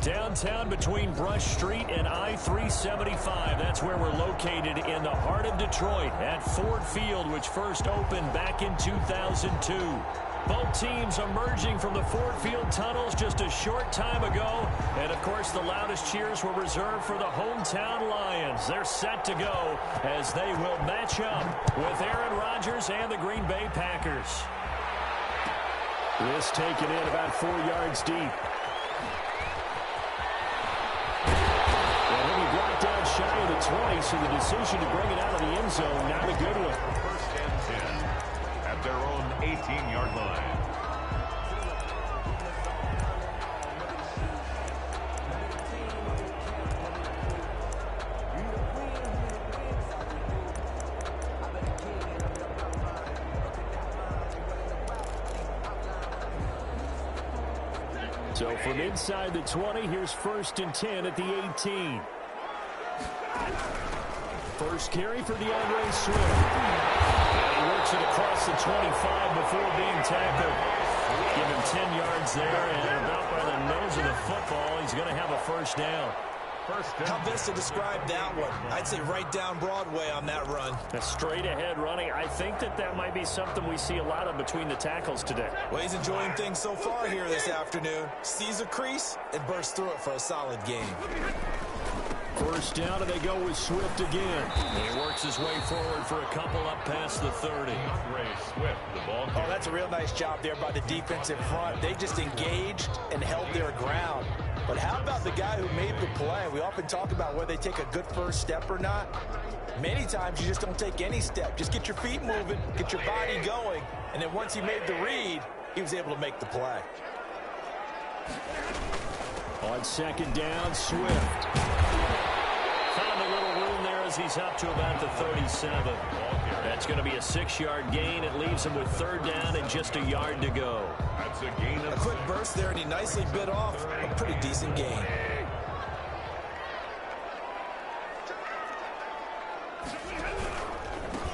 Downtown between Brush Street and I-375. That's where we're located in the heart of Detroit at Ford Field, which first opened back in 2002. Both teams emerging from the Ford Field tunnels just a short time ago. And, of course, the loudest cheers were reserved for the hometown Lions. They're set to go as they will match up with Aaron Rodgers and the Green Bay Packers. This taken in about 4 yards deep. Down shy of the 20, so the decision to bring it out of the end zone, not a good one. First and 10 at their own 18-yard line. So from inside the 20, here's first and 10 at the 18. First carry for DeAndre Swift. And he works it across the 25 before being tackled. Give him 10 yards there, and about by the nose of the football, he's going to have a first down. How best to describe that one? I'd say right down Broadway on that run. A straight ahead running. I think that might be something we see a lot of between the tackles today. Well, he's enjoying things so far here this afternoon. Sees a crease and bursts through it for a solid game. First down, and they go with Swift again. He works his way forward for a couple up past the 30. Swift, the ball. Oh, that's a real nice job there by the defensive front. They just engaged and held their ground. But how about the guy who made the play? We often talk about whether they take a good first step or not. Many times you just don't take any step. Just get your feet moving, get your body going, and then once he made the read, he was able to make the play. On second down, Swift. Found a little room there as he's up to about the 37. That's going to be a 6-yard gain. It leaves him with third down and just a yard to go. That's a gain of... A quick burst there, and he nicely bit off a pretty decent gain.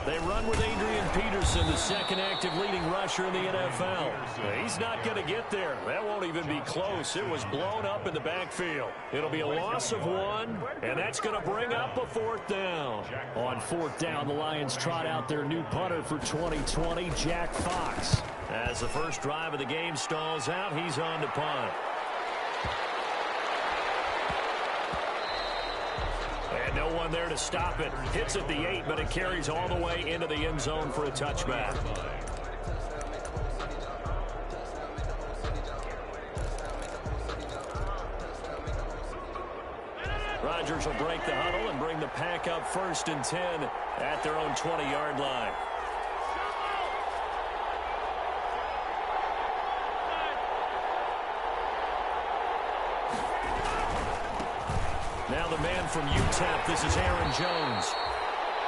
They run with Adrian Peterson, the second active leading rusher in the NFL. He's not going to get there. That won't even be close. It was blown up in the backfield. It'll be a loss of 1, and that's going to bring up a fourth down. On fourth down, the Lions trot out their new punter for 2020, Jack Fox. As the first drive of the game stalls out, he's on to punt. And no one there to stop it. Hits at the 8, but it carries all the way into the end zone for a touchback. Rodgers will break the huddle and bring the pack up first and 10 at their own 20-yard line. Now the man from UTEP, this is Aaron Jones.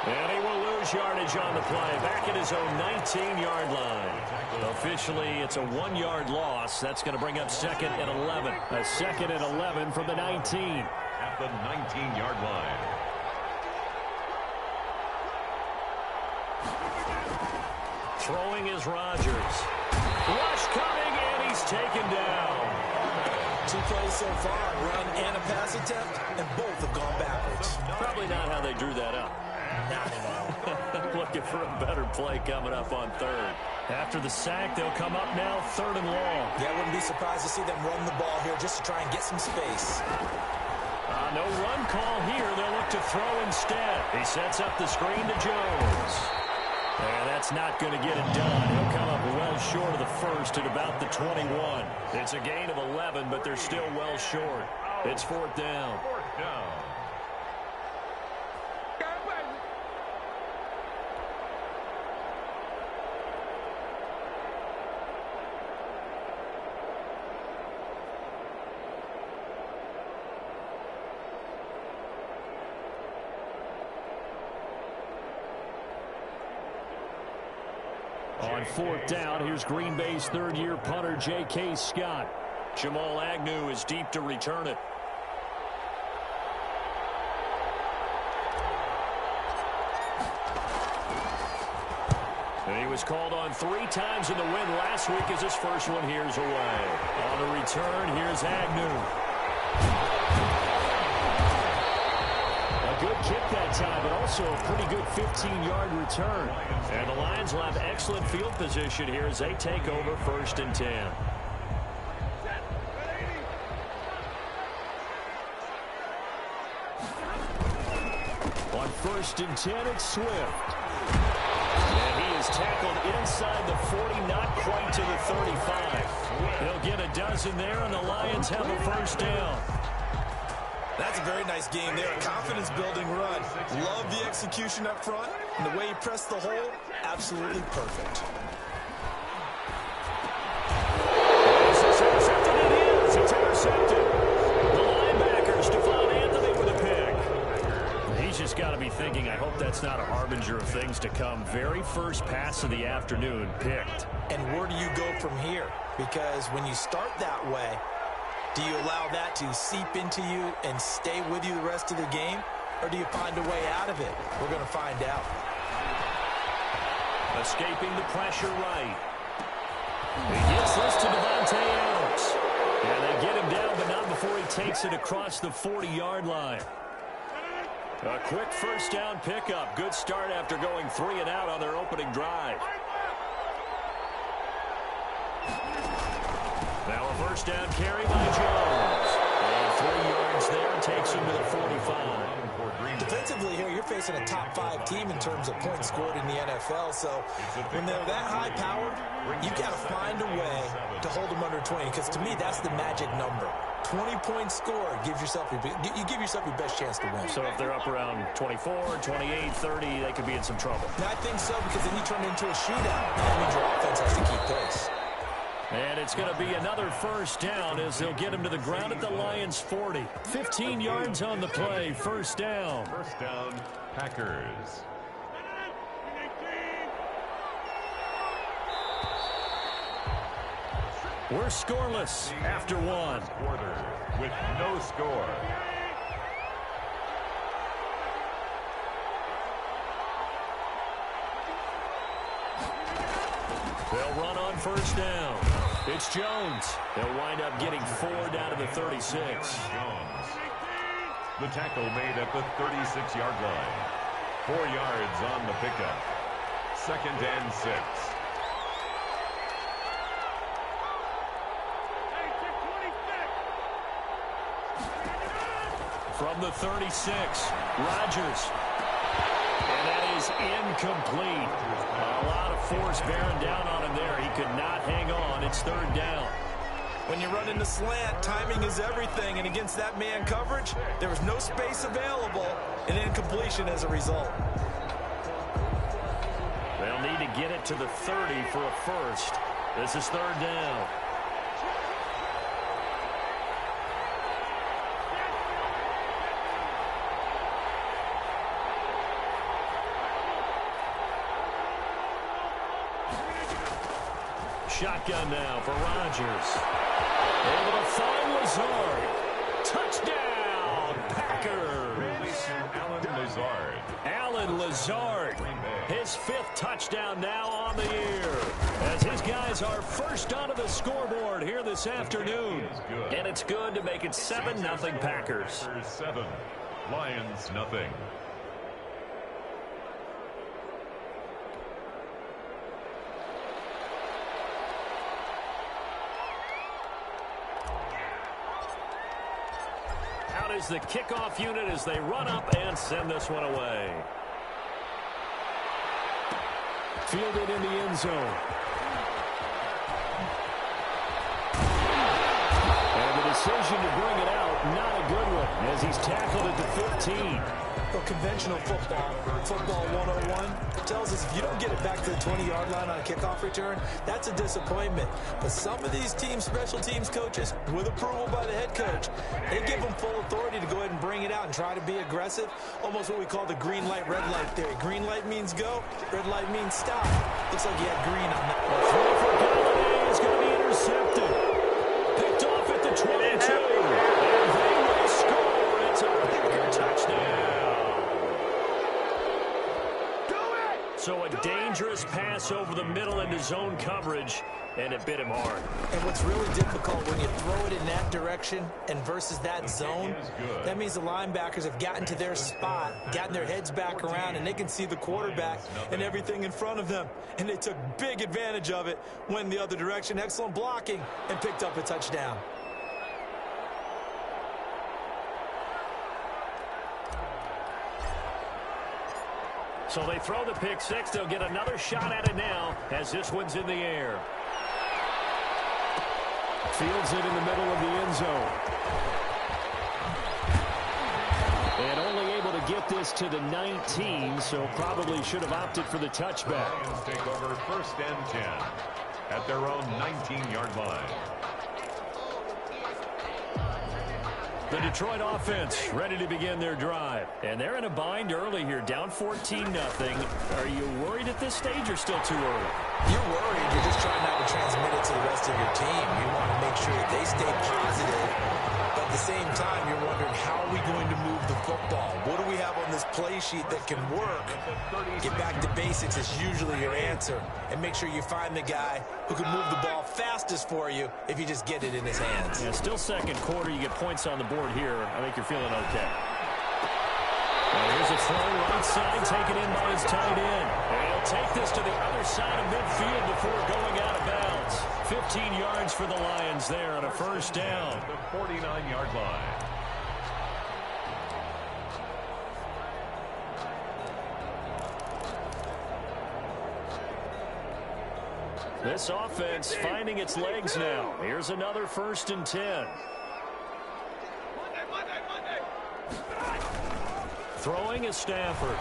And he will lose yardage on the play, back at his own 19-yard line. Officially, it's a 1-yard loss. That's going to bring up second and 11. A second and 11 from the 19. At the 19-yard line. Throwing is Rodgers. Rush coming, and he's taken down. 2 plays so far, run and a pass attempt, and both have gone backwards. Probably not how they drew that up. Not at all. Looking for a better play coming up on third. After the sack, they'll come up now third and long. Yeah, I wouldn't be surprised to see them run the ball here just to try and get some space. No run call here. They'll look to throw instead. He sets up the screen to Jones. And that's not going to get it done. He'll come up well short of the first at about the 21. It's a gain of 11, but they're still well short. It's fourth down. Fourth down. On fourth down, here's Green Bay's third-year punter, J.K. Scott. Jamal Agnew is deep to return it. And he was called on 3 times in the win last week as his first one here's away. On the return, here's Agnew. A good kick that time, but also a pretty good 15-yard return. And the Lions will have excellent field position here as they take over 1st and 10. On 1st and 10, it's Swift. And he is tackled inside the 40, not quite to the 35. He'll get a dozen there, and the Lions have a 1st down. That's a very nice game there. A confidence-building run. Love the execution up front. And the way he pressed the hole, absolutely perfect. It's intercepted. It is. It's intercepted. The linebackers, Stephon Anthony with a pick. He's just got to be thinking, I hope that's not a harbinger of things to come. Very first pass of the afternoon, picked. And where do you go from here? Because when you start that way, do you allow that to seep into you and stay with you the rest of the game? Or do you find a way out of it? We're going to find out. Escaping the pressure right. He gets this to Devontae Adams. And they get him down, but not before he takes it across the 40-yard line. A quick 1st down pickup. Good start after going 3 and out on their opening drive. Now a 1st down carry by Jones. And 3 yards there, takes him to the 45. Defensively here, you're facing a top 5 team in terms of points scored in the NFL. So when they're that high-powered, you've got to find a way to hold them under 20. Because to me, that's the magic number. 20 points scored gives yourself you give yourself your best chance to win. So if they're up around 24, 28, 30, they could be in some trouble. And I think so, because then you turn it into a shootout. That means your offense has to keep pace. And it's going to be another 1st down as they'll get him to the ground at the Lions' 40. 15 yards on the play, 1st down. 1st down, Packers. We're scoreless after 1. Quarter with no score. They'll run on 1st down. It's Jones. They'll wind up getting 4 down to the 36. Jones. The tackle made at the 36-yard line. 4 yards on the pickup. 2nd and 6. From the 36, Rodgers. And that is incomplete. A lot of force bearing down on him there. He could not hang on. It's 3rd down. When you run in the slant, timing is everything. And against that man coverage, there was no space available. And incompletion as a result. They'll need to get it to the 30 for a 1st. This is 3rd down. Shotgun now for Rodgers. Able to find Lazard. Touchdown, Packers. Alan Lazard. His 5th touchdown now on the year. As his guys are first onto the scoreboard here this afternoon. And it's good to make it 7-0 Packers. 7, Lions nothing. Out is the kickoff unit as they run up and send this one away. Fielded in the end zone. And the decision to bring it out, not a good one, as he's tackled at the 15. Well, conventional football 101, tells us if you don't get it back to the 20-yard line on a kickoff return, that's a disappointment. But some of these teams, special teams coaches, with approval by the head coach, they give them full authority to go ahead and bring it out and try to be aggressive. Almost what we call the green light, red light theory. Green light means go, red light means stop. Looks like he had green on that. The throw for Galladay is going to be intercepted. Picked off at the 22. And they will score. It's a Packer touchdown. So a dangerous pass over the middle into zone coverage. and it bit him hard. And what's really difficult when you throw it in that direction and versus that zone, that means the linebackers have gotten to their spot, gotten their heads back around, and they can see the quarterback and everything in front of them. And they took big advantage of it, went the other direction, excellent blocking, and picked up a touchdown. So they throw the pick six. They'll get another shot at it now as this one's in the air. Fields it in the middle of the end zone. And only able to get this to the 19, so probably should have opted for the touchback. Lions take over 1st and 10 at their own 19-yard line. The Detroit offense ready to begin their drive. And they're in a bind early here, down 14-0. Are you worried at this stage or still too early? You're worried. You're just trying not to transmit it to the rest of your team. You want to make sure that they stay positive. But at the same time, you're wondering, how are we going to move the football? What do we have on this play sheet that can work? Get back to basics is usually your answer. And make sure you find the guy who can move the ball fastest for you if you just get it in his hands. Yeah, still second quarter. You get points on the board here. I think you're feeling okay. Well, here's a throw right side, taken in by his tight end. And he'll take this to the other side of midfield before going out of bounds. 15 yards for the Lions there on a first down. The 49-yard line. This offense finding its legs now. Here's another 1st and 10. Throwing is Stafford.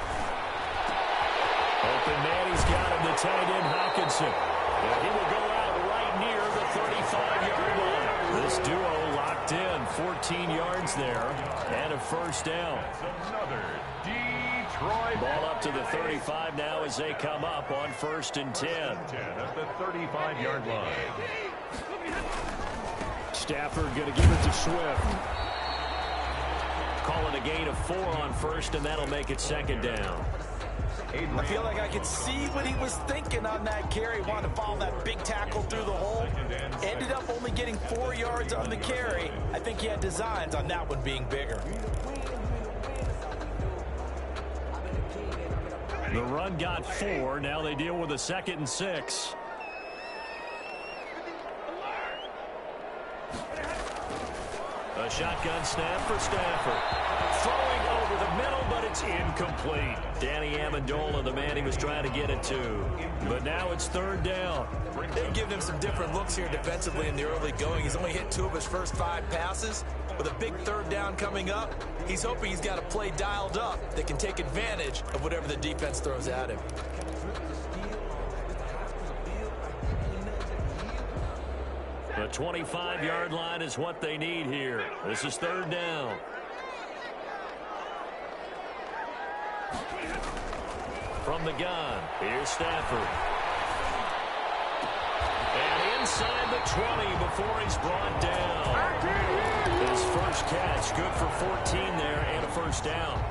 Open man, he's got him, the tight end Hawkinson. And he will go out right near the 35-yard line. This duo locked in, 14 yards there, and a first down. Another Detroit. Ball up to the 35 now as they come up on 1st and 10. 10 at the 35-yard line. Stafford going to give it to Swift. Calling a gain of 4 on first, and that'll make it 2nd down. I feel like I could see what he was thinking on that carry. Wanted to follow that big tackle through the hole. Ended up only getting 4 yards on the carry. I think he had designs on that one being bigger. The run got 4. Now they deal with a 2nd and 6. A shotgun snap for Stafford. Throwing over the middle, but it's incomplete. Danny Amendola, the man he was trying to get it to. But now it's 3rd down. They've given him some different looks here defensively in the early going. He's only hit 2 of his first 5 passes. With a big 3rd down coming up, he's hoping he's got a play dialed up that can take advantage of whatever the defense throws at him. The 25-yard line is what they need here. This is 3rd down. From the gun, here's Stafford. And inside the 20 before he's brought down. His first catch, good for 14 there and a first down.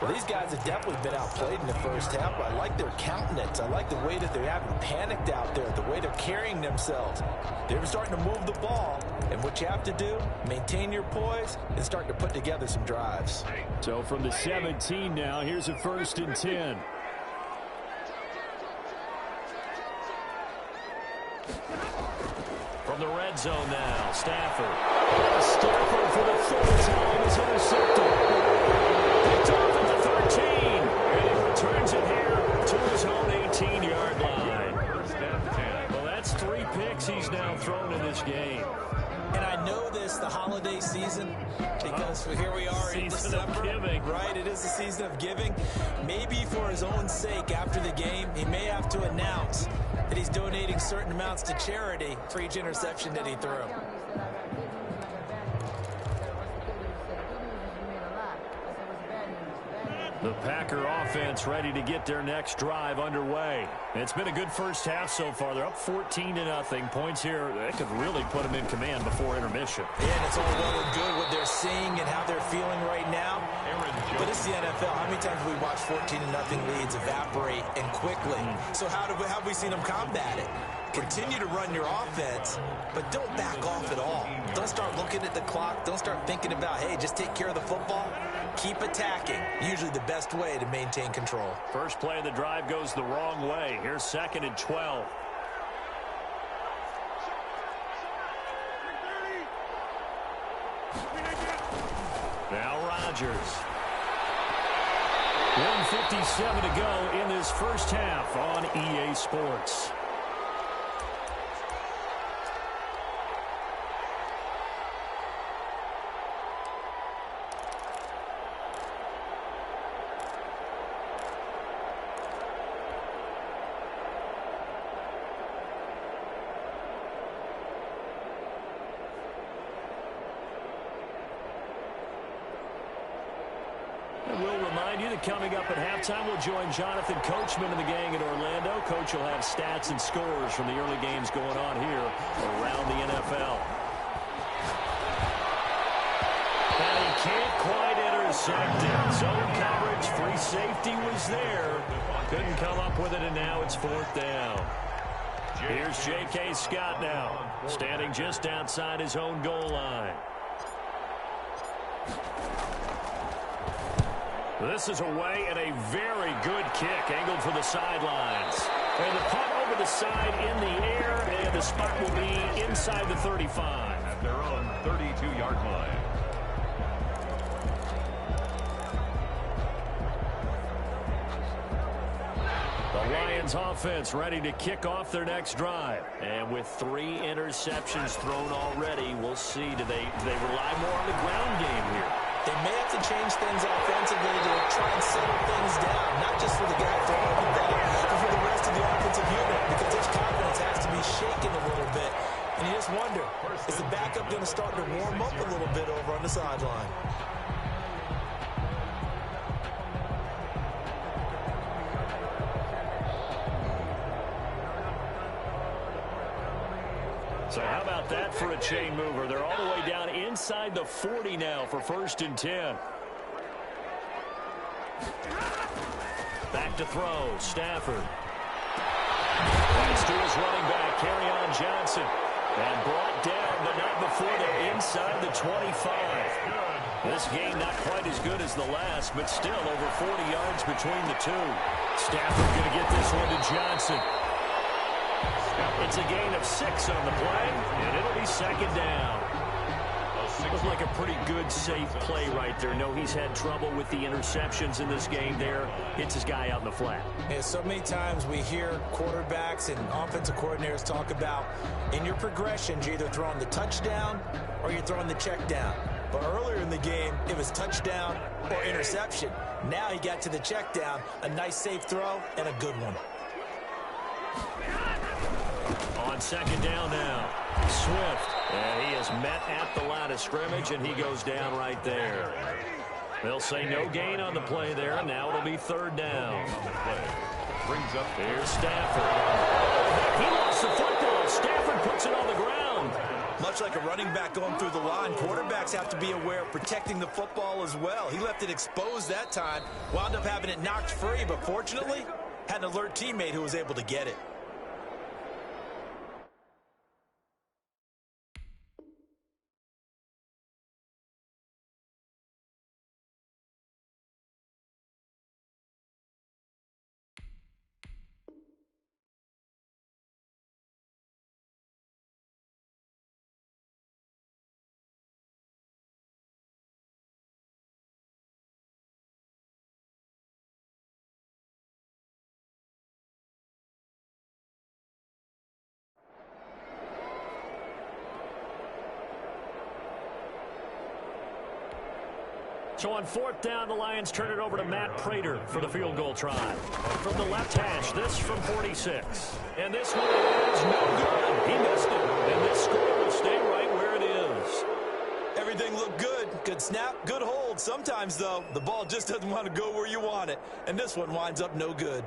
Well, these guys have definitely been outplayed in the first half, but I like their countenance. I like the way that they haven't panicked out there, the way they're carrying themselves. They're starting to move the ball, and what you have to do, maintain your poise and start to put together some drives. So from the 17 now, here's a 1st and 10. From the red zone now, Stafford. Stafford for the 3rd time is intercepted. Picked off at the 13. And he returns it here to his own 18-yard line. Well, that's 3 picks he's now thrown in this game. And I know this, the holiday season, because here we are in December. Giving. Right, it is the season of giving. Maybe for his own sake after the game, he may have to announce that he's donating certain amounts to charity for each interception that he threw. The Packer offense ready to get their next drive underway. It's been a good first half so far. They're up 14-0. Points here, that could really put them in command before intermission. Yeah, and it's all well and good what they're seeing and how they're feeling right now. But it's the NFL. How many times have we watched 14-0 leads evaporate and quickly? So how have we seen them combat it? Continue to run your offense, but don't back off at all. Don't start looking at the clock. Don't start thinking about, hey, just take care of the football. Keep attacking. Usually the best way to maintain control. First play of the drive goes the wrong way. Here's 2nd and 12. Now Rodgers. 1:57 to go in this first half on EA Sports. Coming up at halftime, we'll join Jonathan Coachman and the gang in Orlando. Coach will have stats and scores from the early games going on here around the NFL. And he can't quite intersect it. Zone coverage, free safety was there. Couldn't come up with it, and now it's 4th down. Here's J.K. Scott now, standing just outside his own goal line. This is away and a very good kick, angled for the sidelines. And the punt over the side in the air, and the spot will be inside the 35. At their own 32-yard line. The Lions offense ready to kick off their next drive. And with 3 interceptions thrown already, we'll see. Do they rely more on the ground game here? They may have to change things offensively to try and settle things down, not just for the guy throwing the ball, but for the rest of the offensive unit, because his confidence has to be shaken a little bit. And you just wonder, is the backup going to start to warm up a little bit over on the sideline? So how about that for a chain mover? They're all the way down inside the 40 now for 1st and 10. Back to throw, Stafford. Pass to his running back, Kerryon Johnson. And brought down, but not before they're inside the 25. This game not quite as good as the last, but still over 40 yards between the two. Stafford going to get this one to Johnson. It's a gain of 6 on the play, and it'll be 2nd down. Looks like a pretty good, safe play right there. No, he's had trouble with the interceptions in this game there. Hits his guy out in the flat. Yeah, so many times we hear quarterbacks and offensive coordinators talk about in your progressions, you're either throwing the touchdown or you're throwing the check down. But earlier in the game, it was touchdown or interception. Now he got to the check down, a nice safe throw, and a good one. On 2nd down now, Swift. And he is met at the line of scrimmage, and he goes down right there. They'll say no gain on the play there. Now it'll be 3rd down. Brings up Here's Stafford. He lost the football. Stafford puts it on the ground. Much like a running back going through the line, quarterbacks have to be aware of protecting the football as well. He left it exposed that time, wound up having it knocked free, but fortunately, had an alert teammate who was able to get it. So on 4th down, the Lions turn it over to Matt Prater for the field goal try. From the left hash, this from 46. And this one is no good. He missed it. And this score will stay right where it is. Everything looked good. Good snap, good hold. Sometimes, though, the ball just doesn't want to go where you want it. And this one winds up no good.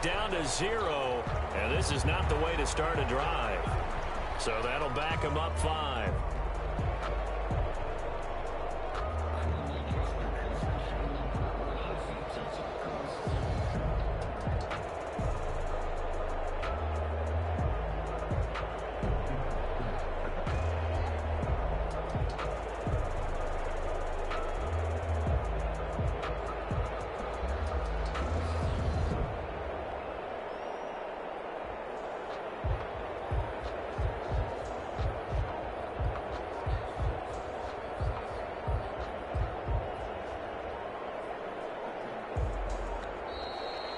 down to 0, and this is not the way to start a drive. So that'll back them up 5.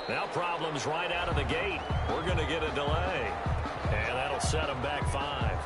Now problems right out of the gate. We're going to get a delay. And that'll set them back 5.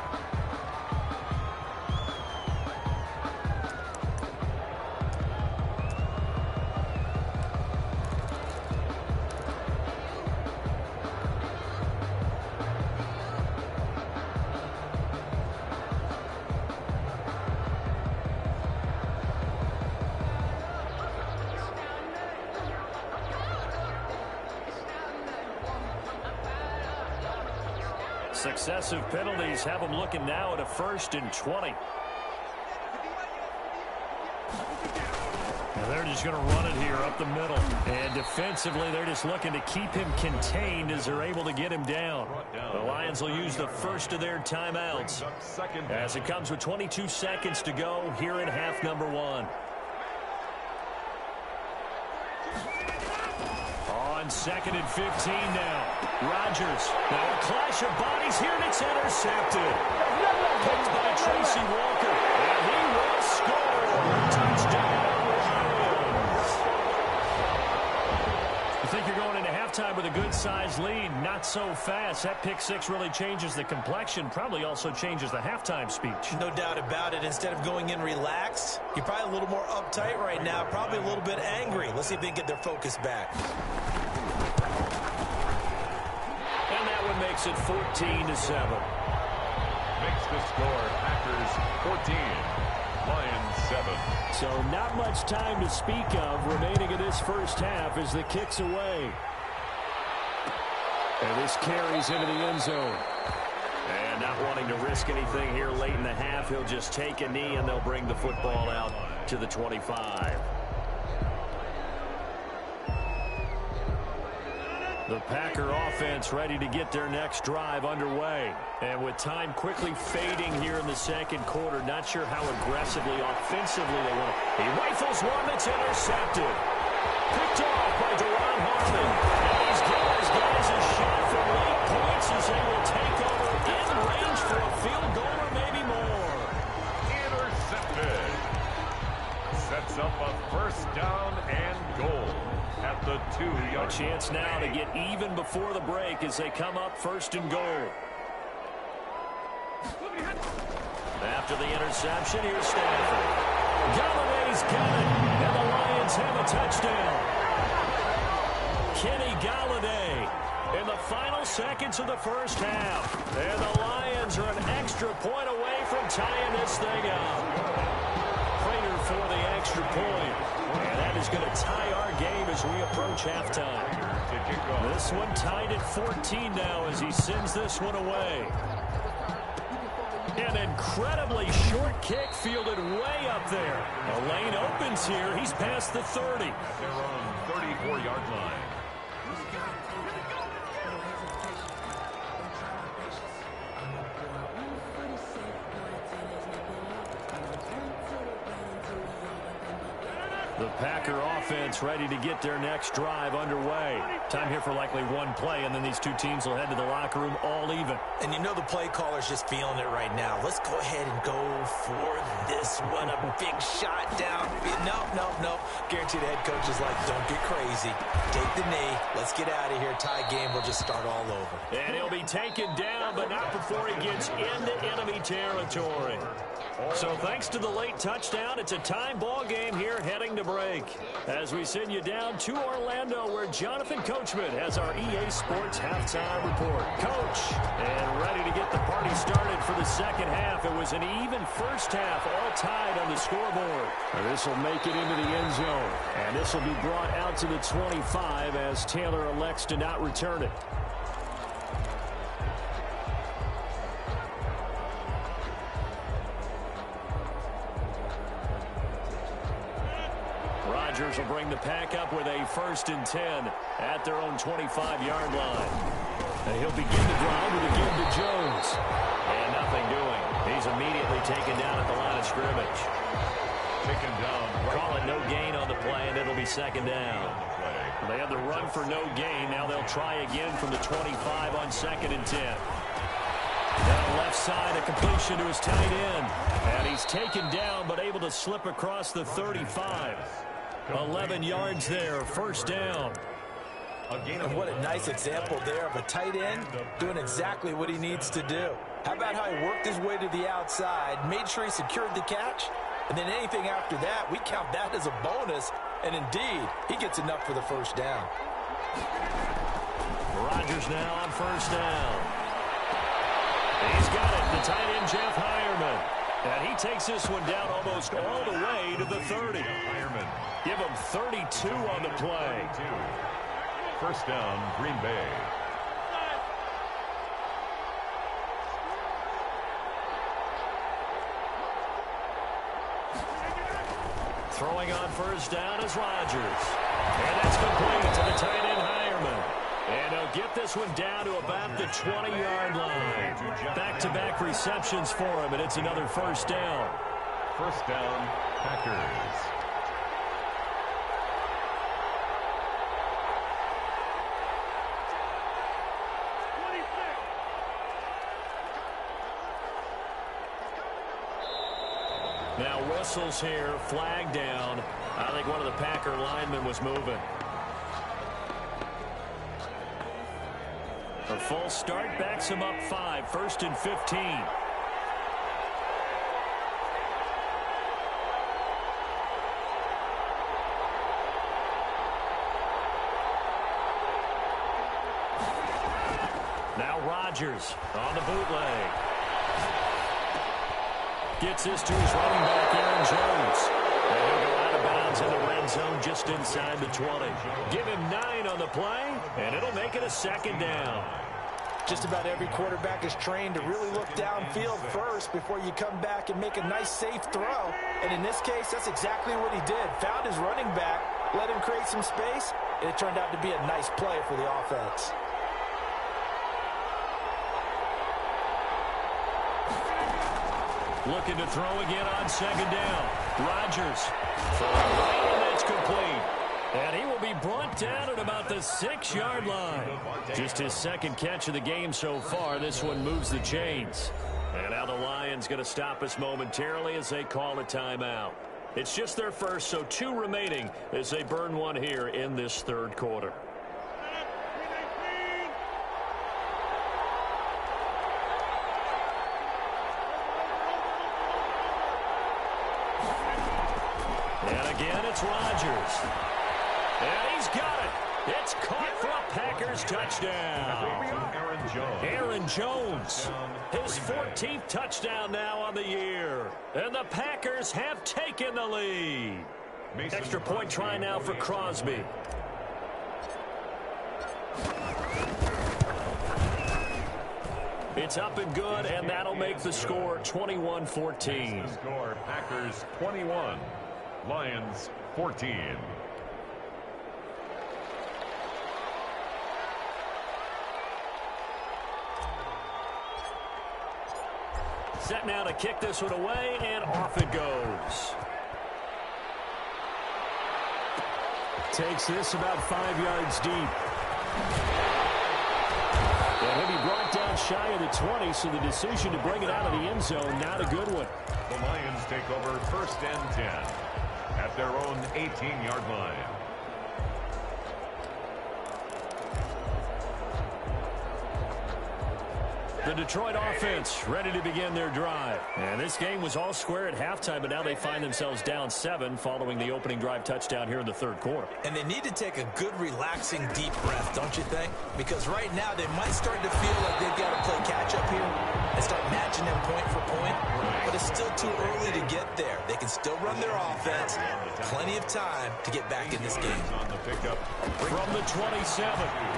Successive penalties have them looking now at a 1st and 20. And they're just going to run it here up the middle. And defensively, they're just looking to keep him contained as they're able to get him down. The Lions will use the first of their timeouts as it comes with 22 seconds to go here in half number 1. On 2nd and 15 now. Rodgers. Now a clash of bodies here, and it's intercepted. Picked by Tracy Walker. And he will score. Touchdown, Lions. You think you're going into halftime with a good-sized lead? Not so fast. That pick 6 really changes the complexion. Probably also changes the halftime speech. No doubt about it. Instead of going in relaxed, you're probably a little more uptight right now. Probably a little bit angry. Let's see if they can get their focus back. Makes it 14-7. Makes the score Packers 14, Lions 7. So not much time to speak of remaining in this first half as the kick's away. And this carries into the end zone. And not wanting to risk anything here late in the half, he'll just take a knee and they'll bring the football out to the 25. The Packer offense ready to get their next drive underway. And with time quickly fading here in the second quarter, not sure how aggressively, offensively they want to. He rifles one that's intercepted. Picked off by Deron Harmon. And he's giving his guys a shot for late points as they will take over in range for a field goal or maybe more. Intercepted. Sets up a 1st down and goal at the 2-yard. A chance now to get even before the break as they come up 1st and goal. After the interception, here's Stafford. Galladay's got it, and the Lions have a touchdown. Kenny Galladay in the final seconds of the first half. And the Lions are an extra point away from tying this thing up. Prater for the extra point. And that is going to tie our game as we approach halftime. This one tied at 14 now as he sends this one away. An incredibly short kick fielded way up there. A lane opens here. He's past the 30. Their own 34-yard line. The Packer offense ready to get their next drive underway. Time here for likely one play, and then these two teams will head to the locker room all even. And you know the play caller's just feeling it right now. Let's go ahead and go for this one. A big shot down. No. Guaranteed the head coach is like, don't get crazy. Take the knee. Let's get out of here. Tie game. We'll just start all over. And he'll be taken down, but not before he gets into enemy territory. So thanks to the late touchdown, it's a time ball game here heading to break. As we send you down to Orlando, where Jonathan Coachman has our EA Sports halftime report. Coach, and ready to get the party started for the second half. It was an even first half, all tied on the scoreboard. This will make it into the end zone. And this will be brought out to the 25 as Taylor elects to not return it. Rodgers will bring the pack up with a 1st and 10 at their own 25-yard line. And he'll begin the drive with a give to Jones. And nothing doing. He's immediately taken down at the line of scrimmage. Taken down. Call it no gain on the play, and it'll be 2nd down. They had the run for no gain. Now they'll try again from the 25 on 2nd and 10. Down the left side, a completion to his tight end. And he's taken down, but able to slip across the 35. 11 yards there, 1st down. And what a nice example there of a tight end doing exactly what he needs to do. How about how he worked his way to the outside, made sure he secured the catch, and then anything after that, we count that as a bonus. And indeed, he gets enough for the 1st down. Rodgers now on 1st down. He's got it, the tight end, Jeff Heuerman. And he takes this one down almost all the way to the 30. Give him 32 on the play. 1st down, Green Bay. Throwing on 1st down is Rodgers. And that's complete to the tight end, Heuerman. And he'll get this one down to about the 20-yard line. Back-to-back receptions for him, and it's another 1st down. 1st down, Packers. Now whistles here, flag down. I think one of the Packer linemen was moving. A false start backs him up 5, 1st and 15. Now Rodgers on the bootleg. Gets this to his running back, Aaron Jones. And he'll go out of bounds in the red zone just inside the 20. Give him 9 on the play, and it'll make it a 2nd down. Just about every quarterback is trained to really look downfield first before you come back and make a nice, safe throw. And in this case, that's exactly what he did. Found his running back, let him create some space, and it turned out to be a nice play for the offense. Looking to throw again on 2nd down. Rodgers for a right, and that's complete. And he will be brought down at about the 6-yard line. Just his 2nd catch of the game so far. This one moves the chains. And now the Lions going to stop us momentarily as they call a timeout. It's just their first, so 2 remaining as they burn one here in this 3rd quarter. And again, it's Rodgers. And he's got it. It's caught for a Packers touchdown. Aaron Jones, his 14th touchdown now on the year. And the Packers have taken the lead. Extra point try now for Crosby. It's up and good, and that'll make the score 21-14. Score, Packers 21, Lions 14. Set now to kick this one away, and off it goes. Takes this about 5 yards deep. And he'll be brought down shy of the 20, so the decision to bring it out of the end zone, not a good one. The Lions take over 1st and 10 at their own 18-yard line. The Detroit offense ready to begin their drive. And this game was all square at halftime, but now they find themselves down 7 following the opening drive touchdown here in the 3rd quarter. And they need to take a good, relaxing, deep breath, don't you think? Because right now they might start to feel like they've got to play catch-up here and start matching them point still run their offense. Plenty of time to get back in this game. On the pickup. From the 27,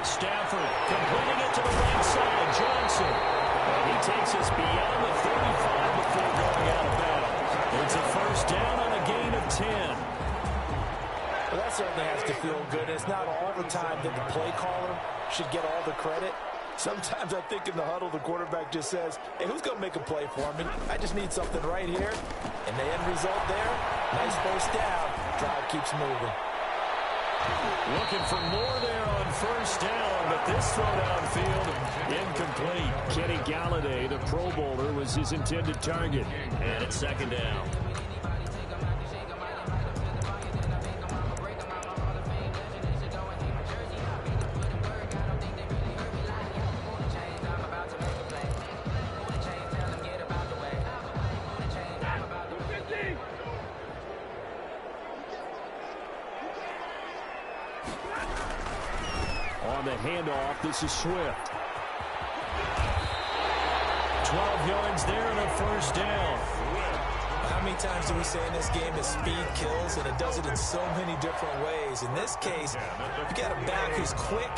Stafford completing it to the right side. Johnson. And he takes us beyond the 35 before going out of bounds. It's a first down on a gain of 10. Well, that certainly has to feel good. It's not all the time that the play caller should get all the credit. Sometimes I think in the huddle, the quarterback just says, hey, who's going to make a play for me? I just need something right here. And the end result there, nice first down. Drive keeps moving. Looking for more there on first down, but this throw downfield, incomplete. Kenny Galladay, the Pro Bowler, was his intended target. And it's second down. On the handoff, this is Swift. 12 yards there and a first down. How many times do we say in this game that speed kills, and it does it in so many different ways? In this case, you got a back who's quick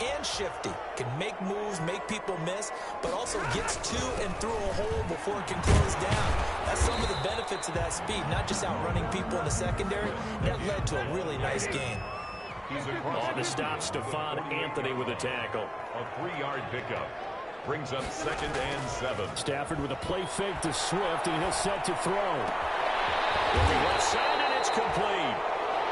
and shifty, can make moves, make people miss, but also gets to and through a hole before it can close down. That's some of the benefits of that speed, not just outrunning people in the secondary. That led to a really nice game. On the stop, Stephon Anthony with a tackle. A 3-yard pickup. Brings up 2nd and 7. Stafford with a play fake to Swift, and he'll set to throw. With the left side, and it's complete.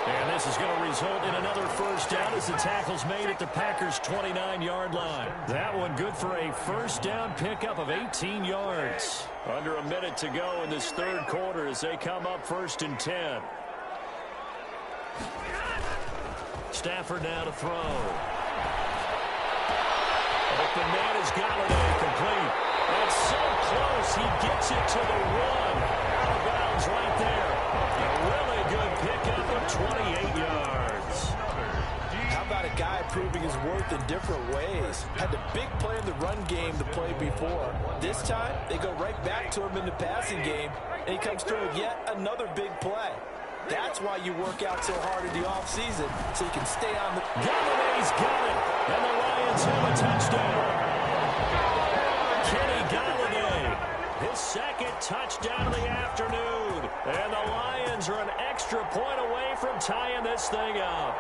And this is going to result in another first down as the tackle's made at the Packers' 29-yard line. That one good for a first down pickup of 18 yards. Under a minute to go in this third quarter as they come up 1st and 10. Stafford now to throw. Open man is Galladay, complete. That's so close, he gets it to the 1. Out of bounds right there. A really good pickup of 28 yards. How about a guy proving his worth in different ways? Had the big play in the run game the play before. This time, they go right back to him in the passing game, and he comes through with yet another big play. That's why you work out so hard in the offseason, so you can stay on the... Galladay's got it, and the Lions have a touchdown. Kenny Galladay, his second touchdown of the afternoon. And the Lions are an extra point away from tying this thing up.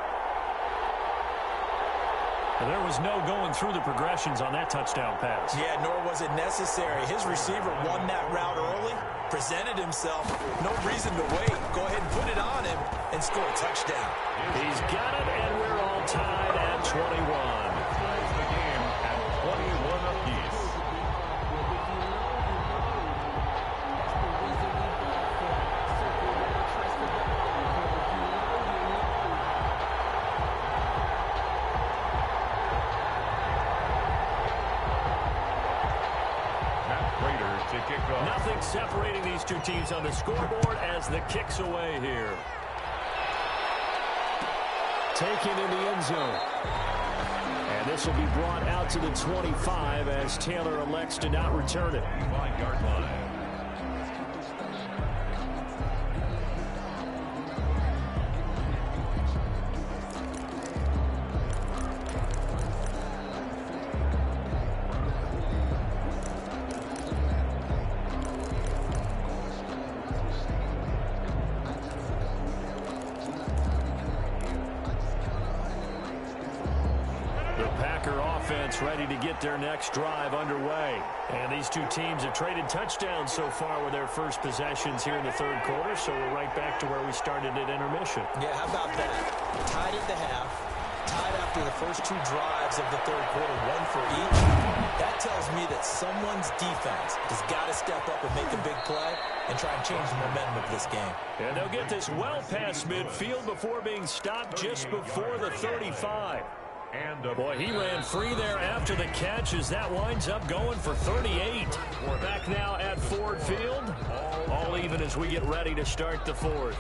And there was no going through the progressions on that touchdown pass. Yeah, nor was it necessary. His receiver won that route early, presented himself. No reason to wait. Go ahead and put it on him and score a touchdown. He's got it, and we're all tied at 21. Ties the game at 21 apiece. Nothing separating these two teams on the scoreboard as the kick's away here. Taken in the end zone. And this will be brought out to the 25 as Taylor elects to not return it. 5-yard line. Ready to get their next drive underway. And these two teams have traded touchdowns so far with their first possessions here in the third quarter, so we're right back to where we started at intermission. Yeah, how about that? Tied at the half, tied after the first two drives of the third quarter, one for each. That tells me that someone's defense has got to step up and make a big play and try and change the momentum of this game. And they'll get this well past midfield before being stopped just before the 35. Boy, he ran free there after the catch as that winds up going for 38. We're back now at Ford Field. All even as we get ready to start the fourth.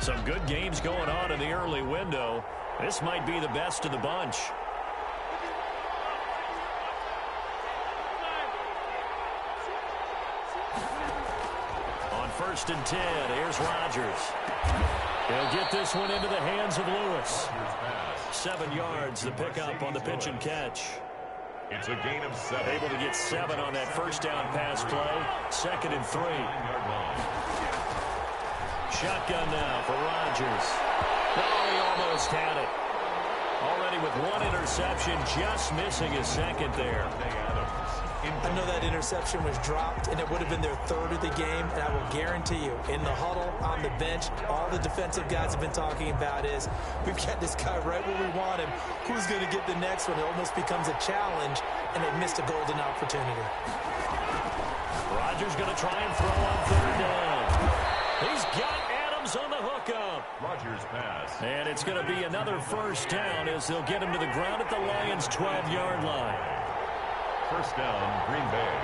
Some good games going on in the early window. This might be the best of the bunch. 1st and 10. Here's Rodgers. He'll get this one into the hands of Lewis. 7 yards, the pickup on the pitch and catch. It's a gain of 7. Able to get 7 on that first down pass play. 2nd and 3. Shotgun now for Rodgers. Oh, he almost had it. Already with 1 interception, just missing his 2nd there. I know that interception was dropped, and it would have been their 3rd of the game, and I will guarantee you, in the huddle, on the bench, all the defensive guys have been talking about is, we've got this guy right where we want him. Who's going to get the next one? It almost becomes a challenge, and they missed a golden opportunity. Rodgers going to try and throw on 3rd down. He's got Adams on the hookup. Rodgers pass. And it's going to be another 1st down as they'll get him to the ground at the Lions' 12-yard line. 1st down, Green Bay.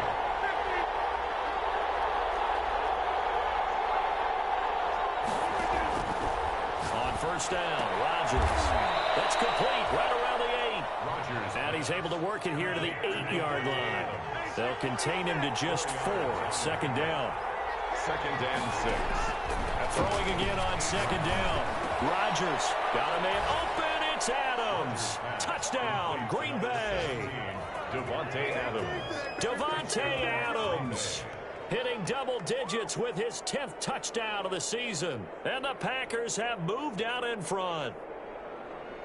On 1st down, Rodgers. That's complete right around the 8. Rodgers. And he's able to work it here to the 8-yard line. They'll contain him to just 4. 2nd down. 2nd and 6. Throwing again on 2nd down. Rodgers got a man open. It's Adams. Touchdown, Green Bay. Davante Adams hitting double digits with his 10th touchdown of the season. And the Packers have moved out in front.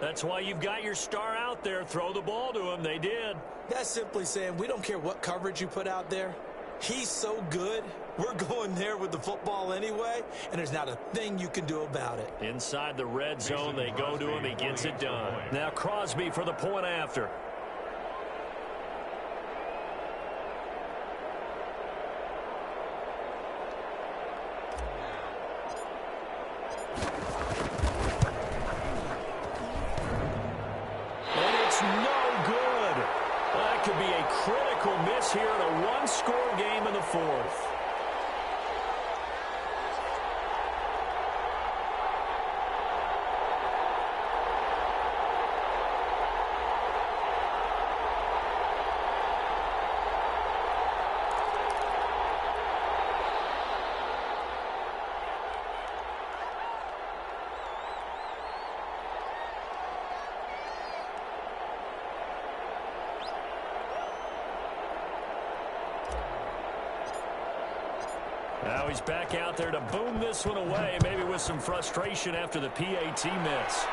That's why you've got your star out there. Throw the ball to him. They did. That's simply saying we don't care what coverage you put out there. He's so good. We're going there with the football anyway, and there's not a thing you can do about it. Inside the red zone, they go to him. He gets it done. Now Crosby for the point after. Critical miss here in a one-score game in the 4th. Now he's back out there to boom this one away, maybe with some frustration after the PAT miss.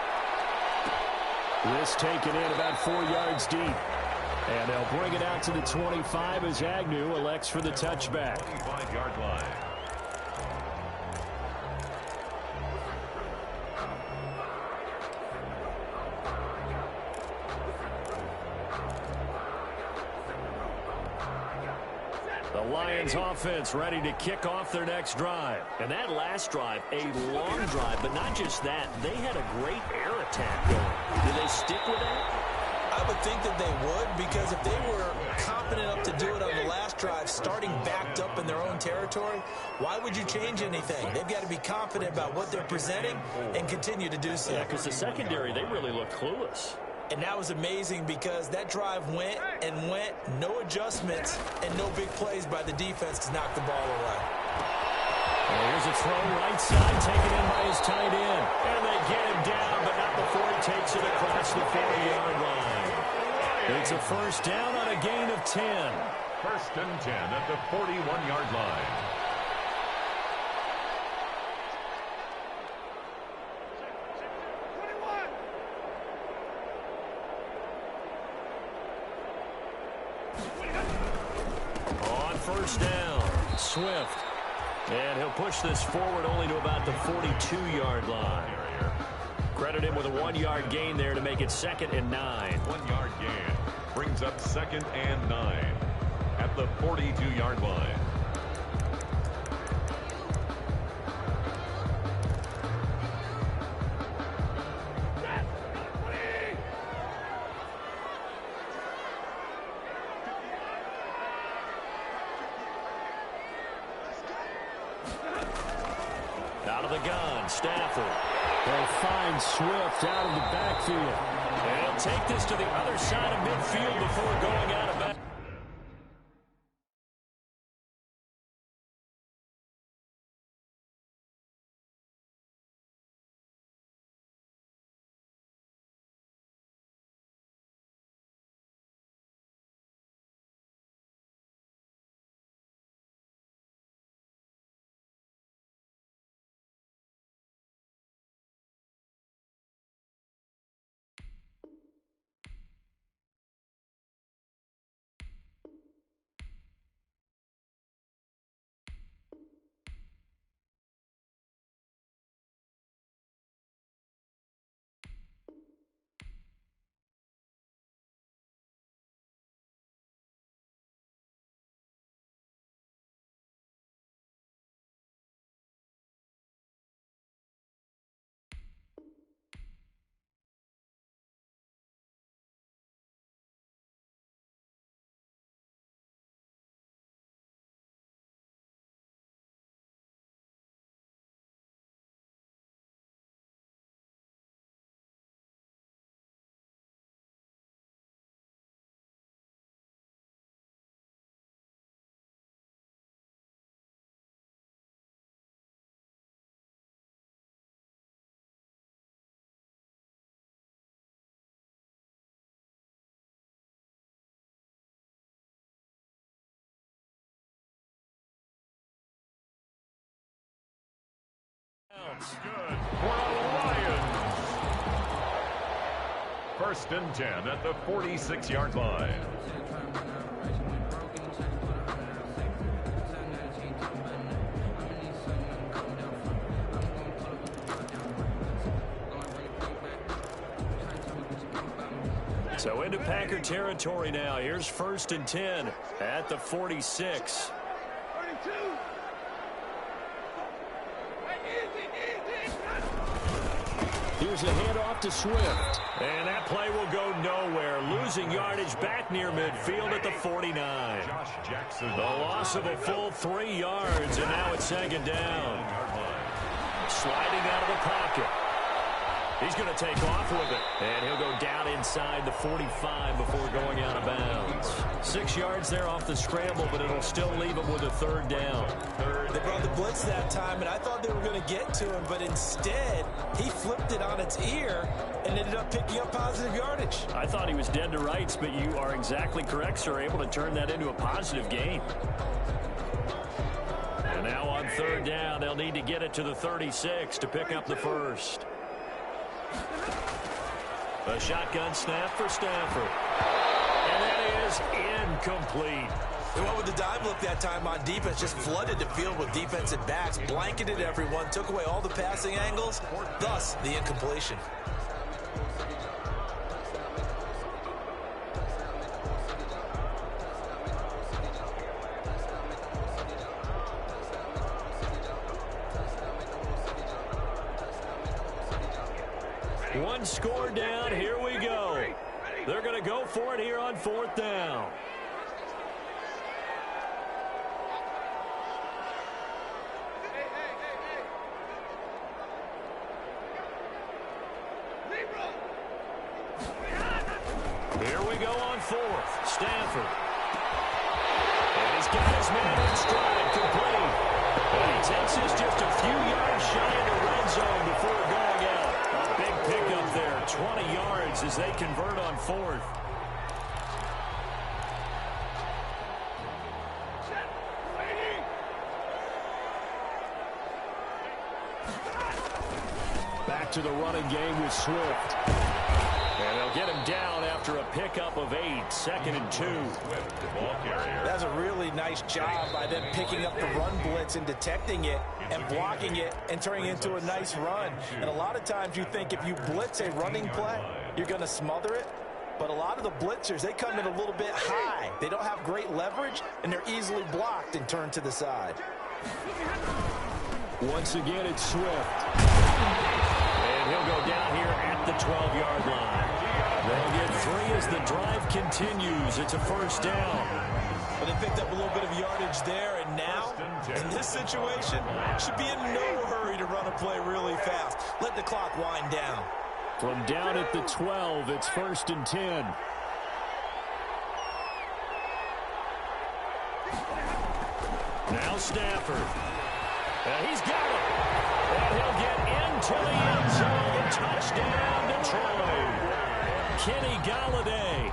This taken in about 4 yards deep. And they'll bring it out to the 25 as Agnew elects for the touchback. 25-yard line. The Lions offense ready to kick off their next drive. And that last drive, a long drive, but not just that. They had a great air attack going. Do they stick with that? I would think that they would, because if they were confident enough to do it on the last drive, starting backed up in their own territory, why would you change anything? They've got to be confident about what they're presenting and continue to do so. Yeah, because the secondary, they really looked clueless. And that was amazing because that drive went and went, no adjustments, and no big plays by the defense to knock the ball away. Well, here's a throw right side, taken in by his tight end. And they get him down, but not before he takes it across the 40-yard line. It's a 1st down on a gain of 10. 1st and 10 at the 41-yard line. On 1st down, Swift. And he'll push this forward only to about the 42-yard line. Credit him with a 1-yard gain there to make it 2nd and 9. 1-yard gain brings up 2nd and 9 at the 42-yard line. Out of the gun, Stafford. They'll find Swift out of the backfield. And he'll take this to the other side of midfield before going out of bounds. bounds. Good for the Lions. First and 10 at the 46-yard line. So into Packer territory now. Here's first and 10 at the 46. Here's a handoff to Swift. And that play will go nowhere. Losing yardage back near midfield at the 49. Josh Jackson. The loss of a full 3 yards, and now it's second down. Sliding out of the pocket. He's going to take off with it. And he'll go down inside the 45 before going out of bounds. 6 yards there off the scramble, but it'll still leave him with a third down. They brought the blitz that time, and I thought they were going to get to him, but instead, he flipped it on its ear and ended up picking up positive yardage. I thought he was dead to rights, but you are exactly correct, sir. Able to turn that into a positive gain. And now on third down, they'll need to get it to the 36 to pick up the first. A shotgun snap for Stafford. And that is incomplete. And what with the dive look that time on defense, just flooded the field with defensive backs, blanketed everyone, took away all the passing angles, thus the incompletion. One score down, here we go. They're going to go for it here on fourth down. Here we go on fourth. Stafford. And he's got his man in stride, complete. And he takes this just a few yards shy of the red zone before going out. A big pickup there, 20 yards as they convert on fourth. Back to the running game with Swift. And they'll get him down after a pickup of 8, second and 2. That's a really nice job by them picking up the run blitz and detecting it and blocking it and turning it into a nice run. And a lot of times you think if you blitz a running play, you're going to smother it. But a lot of the blitzers, they come in a little bit high. They don't have great leverage, and they're easily blocked and turned to the side. Once again, it's Swift. And he'll go down here at the 12-yard line. They'll get 3 as the drive continues. It's a first down. But they picked up a little bit of yardage there, and now, in this situation, should be in no hurry to run a play really fast. Let the clock wind down. From down at the 12, it's first and 10. Now Stafford. And he's got it. And he'll get into the end zone. Touchdown, Detroit. Kenny Galladay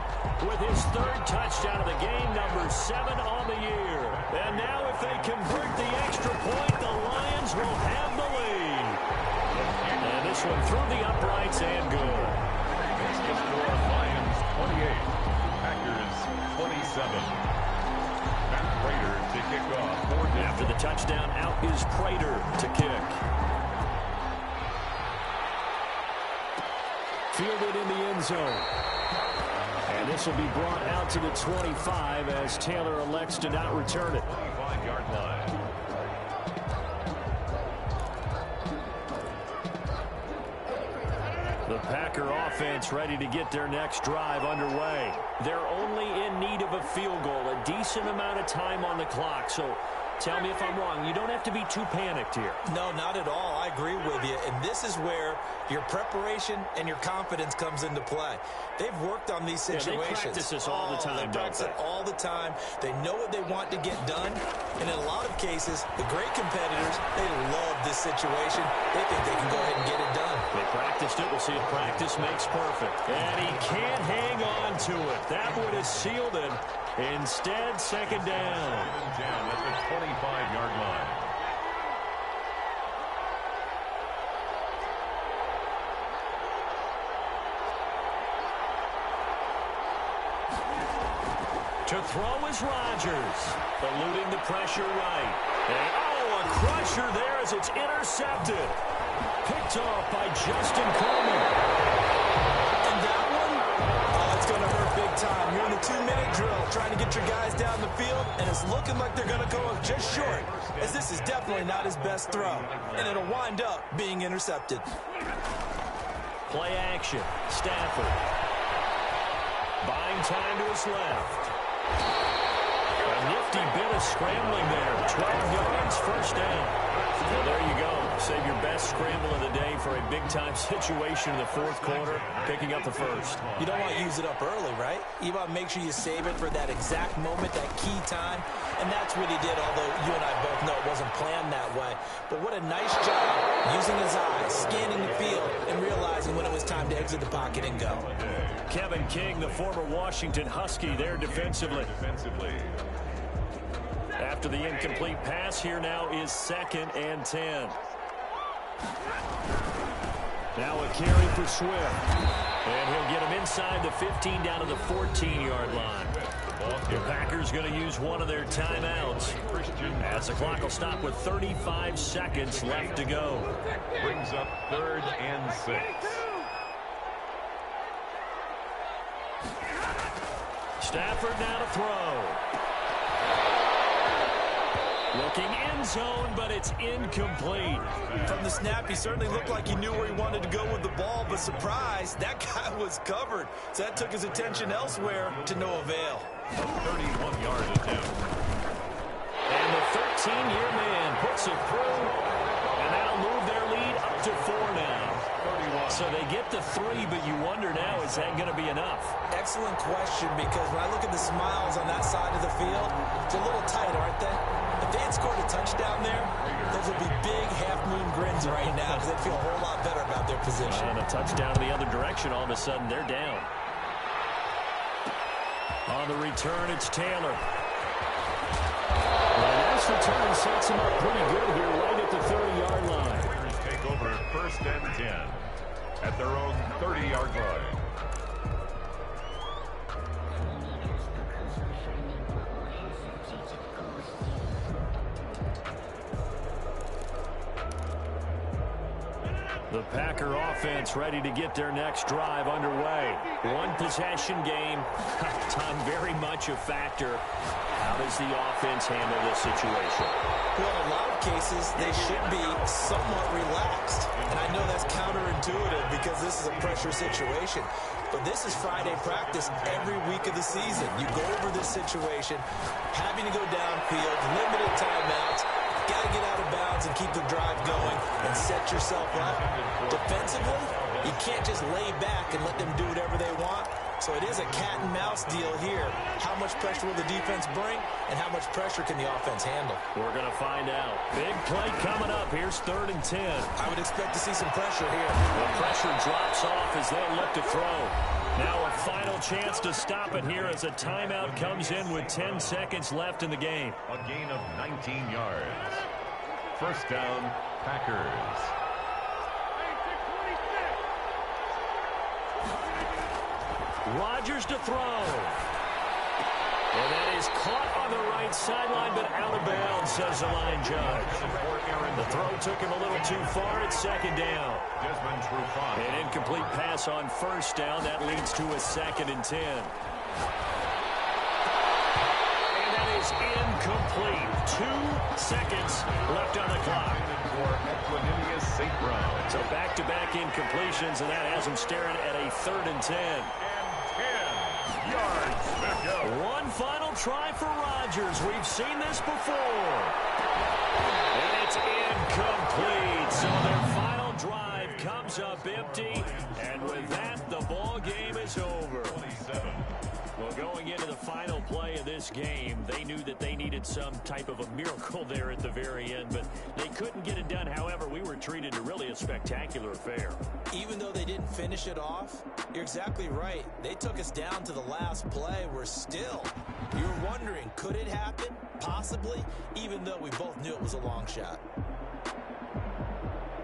with his 3rd touchdown of the game, number 7 on the year. And now if they convert the extra point, the Lions will have the lead. And this one through the uprights and good. It's the score, Lions 28, Packers 27. Matt Prater to kick off. After the touchdown, out is Prater to kick. Fielded in the end zone. And this will be brought out to the 25 as Taylor elects to not return it. 25-yard line. The Packer offense ready to get their next drive underway. They're only in need of a field goal, a decent amount of time on the clock. So tell me if I'm wrong. You don't have to be too panicked here. No, not at all. I agree with you. And this is where your preparation and your confidence comes into play. They've worked on these situations. Yeah, they practice this all the time, They practice it all the time. They know what they want to get done. And in a lot of cases, the great competitors, they love this situation. They think they can go ahead and get it done. They practiced it. We'll see if practice makes perfect. And he can't hang on to it. That would have sealed it. Instead, second down. Second down at the 25-yard line. To throw is Rodgers. Eluding the pressure right. And, a crusher there as it's intercepted. Picked off by Justin Coleman. And that one, it's going to hurt big time. You're in the 2-minute drill trying to get your guys down the field, and it's looking like they're going to go just short, as this is definitely not his best throw, and it'll wind up being intercepted. Play action. Stafford. Buying time to his left. A nifty bit of scrambling there. 12 yards, first down. Well, there you go. Save your best scramble of the day for a big-time situation in the fourth quarter, picking up the first. You don't want to use it up early, right? You want to make sure you save it for that exact moment, that key time, and that's what he did, although you and I both know it wasn't planned that way. But what a nice job using his eyes, scanning the field, and realizing when it was time to exit the pocket and go. Kevin King, the former Washington Husky, there defensively. After the incomplete pass, here now is 2nd and 10. Now a carry for Swift. And he'll get him inside the 15 down to the 14-yard line. The Packers going to use one of their timeouts, as the clock will stop with 35 seconds left to go. Brings up 3rd and 6. Stafford now to throw. Looking end zone, but it's incomplete. From the snap, he certainly looked like he knew where he wanted to go with the ball, but surprise, that guy was covered. So that took his attention elsewhere to no avail. A 31-yard attempt. And the 13-year man puts it through, and that'll move their lead up to 4 now. So they get the 3, but you wonder now, is that going to be enough? Excellent question, because when I look at the smiles on that side of the field, it's a little tight, aren't they? If they had scored a touchdown there, those would be big half-moon grins right now, because they'd feel a whole lot better about their position. And a touchdown the other direction, all of a sudden they're down. On the return, it's Taylor. Well, this return sets him up pretty good here, right at the 30-yard line. Raiders take over 1st and 10 at their own 30-yard line. The Packer offense ready to get their next drive underway. One possession game. Time very much a factor. How does the offense handle this situation? Well, in a lot of cases, they should be somewhat relaxed. And I know that's counterintuitive because this is a pressure situation. But this is Friday practice every week of the season. You go over this situation, having to go downfield, limited timeouts, got to get out of bounds and keep the drive going and set yourself up. Defensively, you can't just lay back and let them do whatever they want. So it is a cat and mouse deal here. How much pressure will the defense bring, and how much pressure can the offense handle? We're going to find out. Big play coming up. Here's 3rd and 10. I would expect to see some pressure here. The pressure drops off as they'll look to throw. Now a final chance to stop it here as a timeout comes in with 10 seconds left in the game. A gain of 19 yards. 1st down, Packers. Rodgers to throw. And that is caught on the right sideline, but out of bounds, says the line judge. The throw took him a little too far at 2nd down. An incomplete pass on 1st down. That leads to a 2nd and 10. And that is incomplete. 2 seconds left on the clock. So back-to-back incompletions, and that has him staring at a 3rd and 10. 10 yards to go. One final try for Rodgers. We've seen this before. And it's incomplete. So their final drive comes up empty. And with that, the ball game is over. 27. Well, going into the final play of this game, they knew that they needed some type of a miracle there at the very end, but they couldn't get it done. However, we were treated to really a spectacular affair. Even though they didn't finish it off, you're exactly right. They took us down to the last play. We're still, you were wondering, could it happen? Possibly, even though we both knew it was a long shot.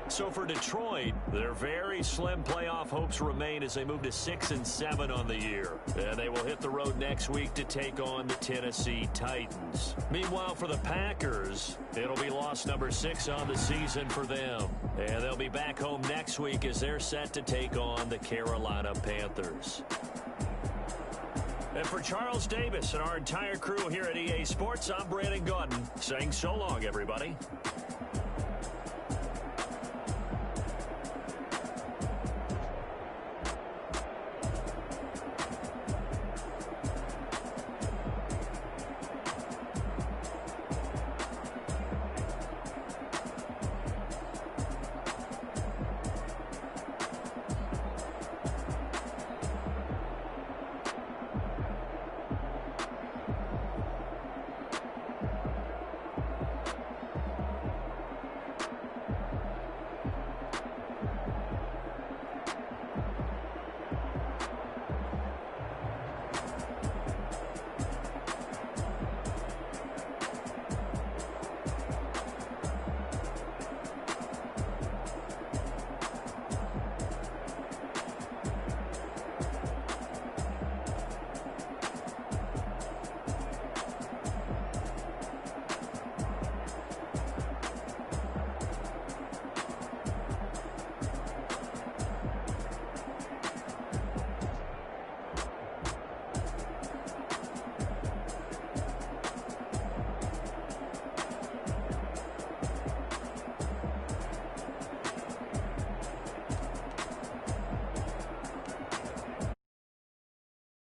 So for Detroit, their very slim playoff hopes remain as they move to 6-7 on the year. And they will hit the road next week to take on the Tennessee Titans. Meanwhile, for the Packers, it'll be loss number 6 on the season for them. And they'll be back home next week as they're set to take on the Carolina Panthers. And for Charles Davis and our entire crew here at EA Sports, I'm Brandon Gaudin saying so long, everybody.